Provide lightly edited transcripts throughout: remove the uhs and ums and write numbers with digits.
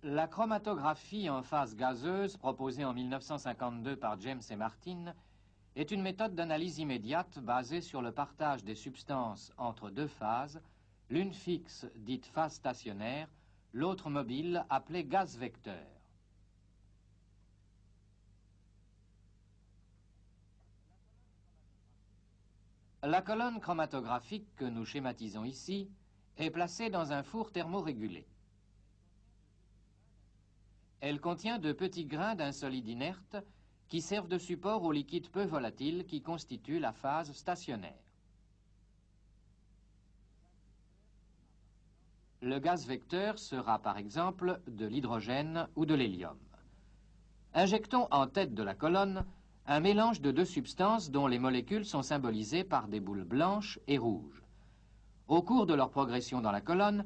La chromatographie en phase gazeuse, proposée en 1952 par James et Martin, est une méthode d'analyse immédiate basée sur le partage des substances entre deux phases, l'une fixe dite phase stationnaire, l'autre mobile appelée gaz vecteur. La colonne chromatographique que nous schématisons ici est placée dans un four thermorégulé. Elle contient de petits grains d'un solide inerte qui servent de support au liquide peu volatile qui constitue la phase stationnaire. Le gaz vecteur sera par exemple de l'hydrogène ou de l'hélium. Injectons en tête de la colonne un mélange de deux substances dont les molécules sont symbolisées par des boules blanches et rouges. Au cours de leur progression dans la colonne,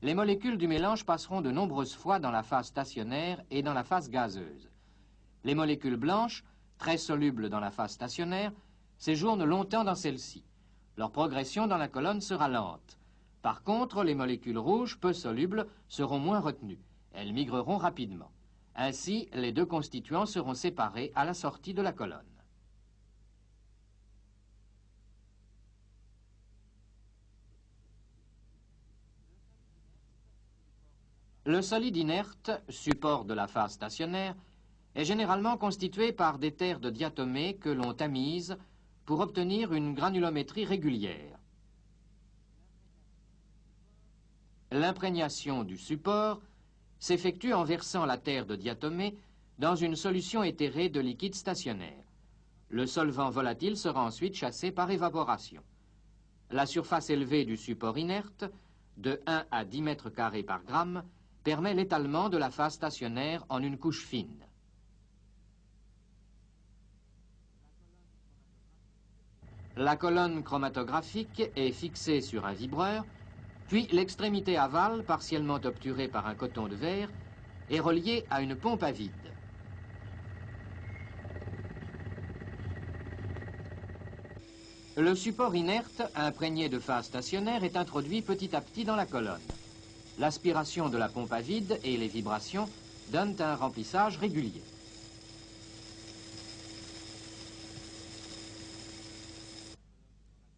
les molécules du mélange passeront de nombreuses fois dans la phase stationnaire et dans la phase gazeuse. Les molécules blanches, très solubles dans la phase stationnaire, séjournent longtemps dans celle-ci. Leur progression dans la colonne sera lente. Par contre, les molécules rouges, peu solubles, seront moins retenues. Elles migreront rapidement. Ainsi, les deux constituants seront séparés à la sortie de la colonne. Le solide inerte, support de la phase stationnaire, est généralement constitué par des terres de diatomée que l'on tamise pour obtenir une granulométrie régulière. L'imprégnation du support s'effectue en versant la terre de diatomée dans une solution éthérée de liquide stationnaire. Le solvant volatile sera ensuite chassé par évaporation. La surface élevée du support inerte, de 1 à 10 mètres carrés par gramme, permet l'étalement de la phase stationnaire en une couche fine. La colonne chromatographique est fixée sur un vibreur, puis l'extrémité aval, partiellement obturée par un coton de verre, est reliée à une pompe à vide. Le support inerte, imprégné de phase stationnaire, est introduit petit à petit dans la colonne. L'aspiration de la pompe à vide et les vibrations donnent un remplissage régulier.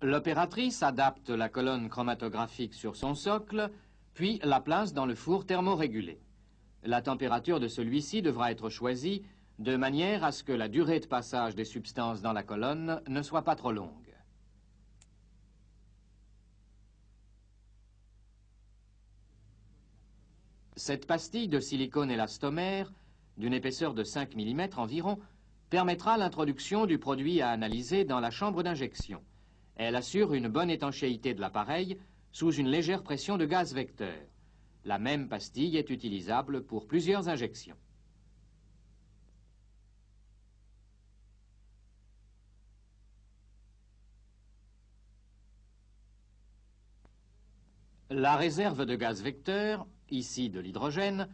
L'opératrice adapte la colonne chromatographique sur son socle, puis la place dans le four thermorégulé. La température de celui-ci devra être choisie de manière à ce que la durée de passage des substances dans la colonne ne soit pas trop longue. Cette pastille de silicone élastomère, d'une épaisseur de 5 mm environ, permettra l'introduction du produit à analyser dans la chambre d'injection. Elle assure une bonne étanchéité de l'appareil sous une légère pression de gaz vecteur. La même pastille est utilisable pour plusieurs injections. La réserve de gaz vecteur, ici de l'hydrogène,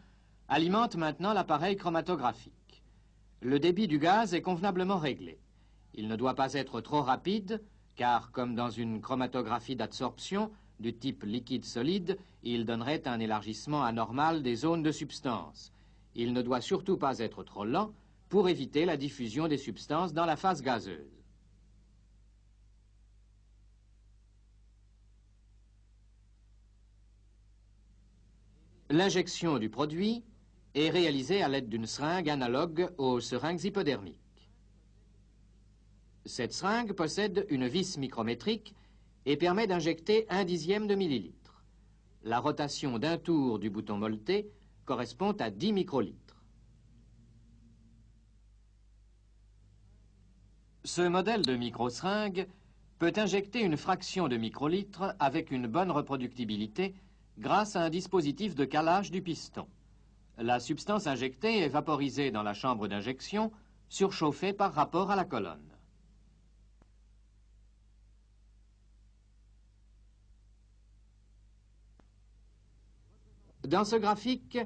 alimente maintenant l'appareil chromatographique. Le débit du gaz est convenablement réglé. Il ne doit pas être trop rapide, car comme dans une chromatographie d'absorption du type liquide-solide, il donnerait un élargissement anormal des zones de substance. Il ne doit surtout pas être trop lent pour éviter la diffusion des substances dans la phase gazeuse. L'injection du produit est réalisée à l'aide d'une seringue analogue aux seringues hypodermiques. Cette seringue possède une vis micrométrique et permet d'injecter 1/10 de millilitre. La rotation d'un tour du bouton molleté correspond à 10 microlitres. Ce modèle de microseringue peut injecter une fraction de microlitre avec une bonne reproductibilité grâce à un dispositif de calage du piston. La substance injectée est vaporisée dans la chambre d'injection, surchauffée par rapport à la colonne. Dans ce graphique,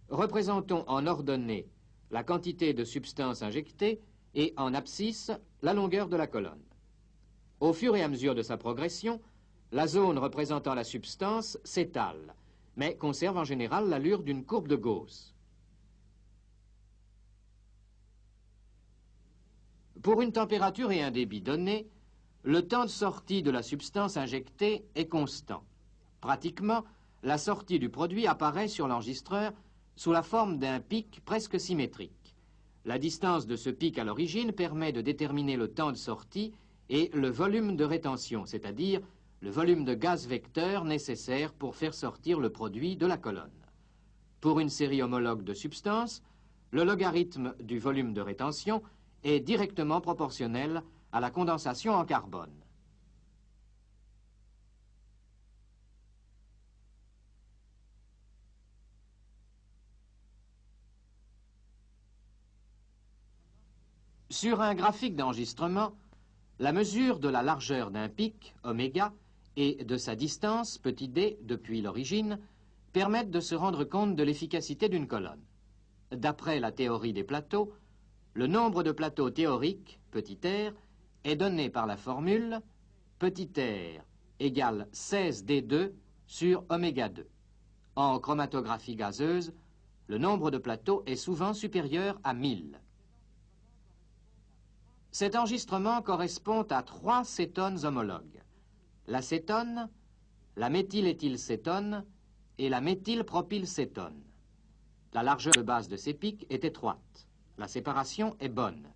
représentons en ordonnée la quantité de substance injectée et en abscisse la longueur de la colonne. Au fur et à mesure de sa progression, la zone représentant la substance s'étale, mais conserve en général l'allure d'une courbe de Gauss. Pour une température et un débit donnés, le temps de sortie de la substance injectée est constant. Pratiquement, la sortie du produit apparaît sur l'enregistreur sous la forme d'un pic presque symétrique. La distance de ce pic à l'origine permet de déterminer le temps de sortie et le volume de rétention, c'est-à-dire le volume de gaz vecteur nécessaire pour faire sortir le produit de la colonne. Pour une série homologue de substances, le logarithme du volume de rétention est directement proportionnel à la condensation en carbone. Sur un graphique d'enregistrement, la mesure de la largeur d'un pic, oméga, et de sa distance, petit d, depuis l'origine, permettent de se rendre compte de l'efficacité d'une colonne. D'après la théorie des plateaux, le nombre de plateaux théoriques, petit r, est donné par la formule petit r égale 16d2 sur oméga 2. En chromatographie gazeuse, le nombre de plateaux est souvent supérieur à 1000. Cet enregistrement correspond à 3 cétones homologues: l'acétone, la méthyléthylcétone et la méthylpropylcétone. La largeur de base de ces pics est étroite. La séparation est bonne.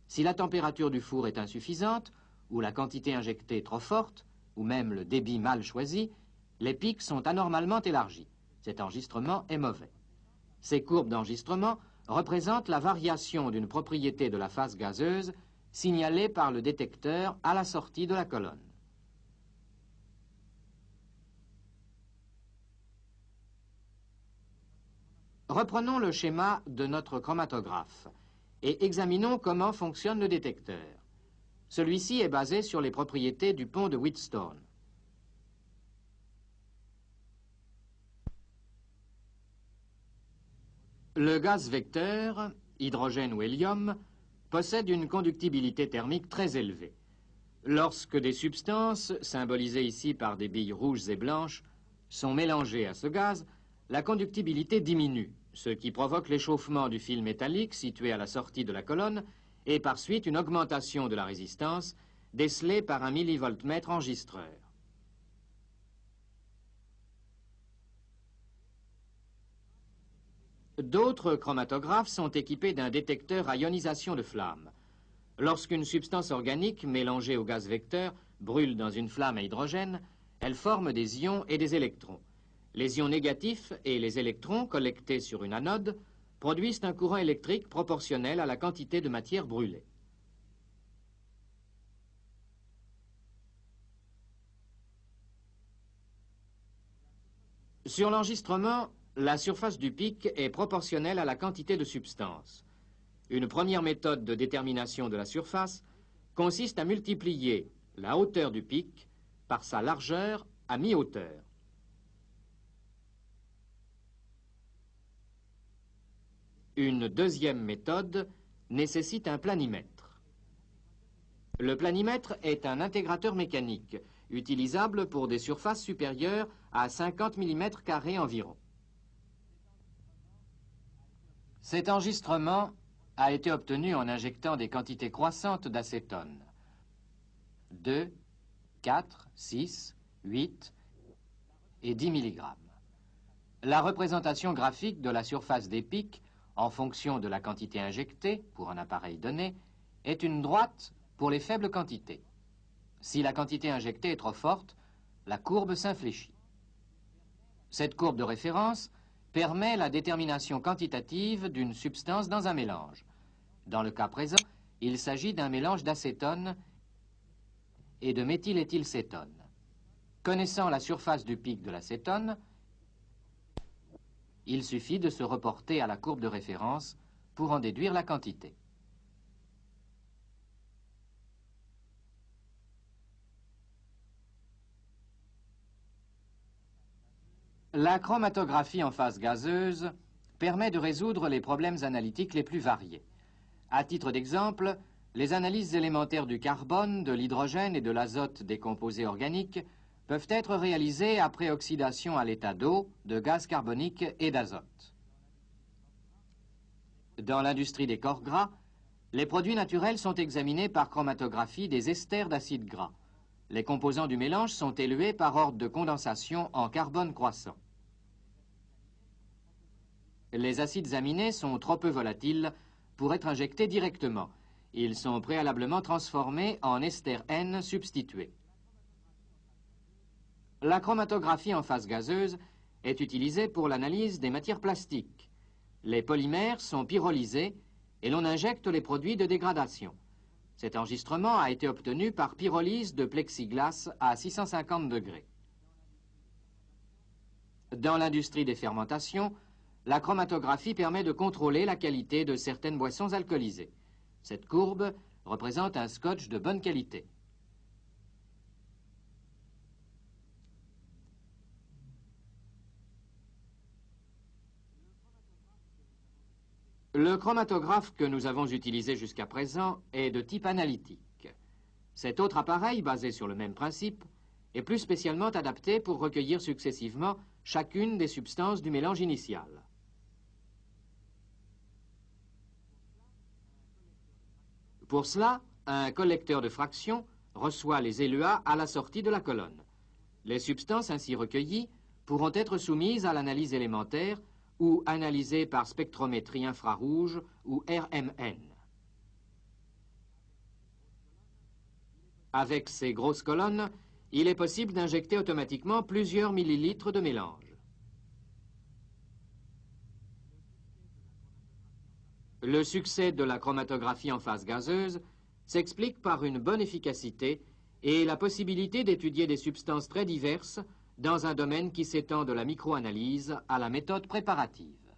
Si la température du four est insuffisante, ou la quantité injectée trop forte, ou même le débit mal choisi, les pics sont anormalement élargis. Cet enregistrement est mauvais. Ces courbes d'enregistrement représentent la variation d'une propriété de la phase gazeuse signalée par le détecteur à la sortie de la colonne. Reprenons le schéma de notre chromatographe et examinons comment fonctionne le détecteur. Celui-ci est basé sur les propriétés du pont de Wheatstone. Le gaz vecteur, hydrogène ou hélium, possède une conductibilité thermique très élevée. Lorsque des substances, symbolisées ici par des billes rouges et blanches, sont mélangées à ce gaz, la conductibilité diminue, ce qui provoque l'échauffement du fil métallique situé à la sortie de la colonne et par suite une augmentation de la résistance décelée par un millivoltmètre enregistreur. D'autres chromatographes sont équipés d'un détecteur à ionisation de flamme. Lorsqu'une substance organique mélangée au gaz vecteur brûle dans une flamme à hydrogène, elle forme des ions et des électrons. Les ions négatifs et les électrons collectés sur une anode produisent un courant électrique proportionnel à la quantité de matière brûlée. Sur l'enregistrement, la surface du pic est proportionnelle à la quantité de substance. Une première méthode de détermination de la surface consiste à multiplier la hauteur du pic par sa largeur à mi-hauteur. Une deuxième méthode nécessite un planimètre. Le planimètre est un intégrateur mécanique utilisable pour des surfaces supérieures à 50 mm² environ. Cet enregistrement a été obtenu en injectant des quantités croissantes d'acétone. 2, 4, 6, 8 et 10 mg. La représentation graphique de la surface des pics en fonction de la quantité injectée pour un appareil donné est une droite pour les faibles quantités. Si la quantité injectée est trop forte, la courbe s'infléchit. Cette courbe de référence permet la détermination quantitative d'une substance dans un mélange. Dans le cas présent, il s'agit d'un mélange d'acétone et de méthyléthylcétone. Connaissant la surface du pic de l'acétone, il suffit de se reporter à la courbe de référence pour en déduire la quantité. La chromatographie en phase gazeuse permet de résoudre les problèmes analytiques les plus variés. À titre d'exemple, les analyses élémentaires du carbone, de l'hydrogène et de l'azote des composés organiques peuvent être réalisés après oxydation à l'état d'eau, de gaz carbonique et d'azote. Dans l'industrie des corps gras, les produits naturels sont examinés par chromatographie des esters d'acides gras. Les composants du mélange sont élués par ordre de condensation en carbone croissant. Les acides aminés sont trop peu volatiles pour être injectés directement. Ils sont préalablement transformés en ester N substitué. La chromatographie en phase gazeuse est utilisée pour l'analyse des matières plastiques. Les polymères sont pyrolysés et l'on injecte les produits de dégradation. Cet enregistrement a été obtenu par pyrolyse de plexiglas à 650 degrés. Dans l'industrie des fermentations, la chromatographie permet de contrôler la qualité de certaines boissons alcoolisées. Cette courbe représente un scotch de bonne qualité. Le chromatographe que nous avons utilisé jusqu'à présent est de type analytique. Cet autre appareil, basé sur le même principe, est plus spécialement adapté pour recueillir successivement chacune des substances du mélange initial. Pour cela, un collecteur de fractions reçoit les ELUA à la sortie de la colonne. Les substances ainsi recueillies pourront être soumises à l'analyse élémentaire ou analysées par spectrométrie infrarouge ou RMN. Avec ces grosses colonnes, il est possible d'injecter automatiquement plusieurs millilitres de mélange. Le succès de la chromatographie en phase gazeuse s'explique par une bonne efficacité et la possibilité d'étudier des substances très diverses dans un domaine qui s'étend de la microanalyse à la méthode préparative.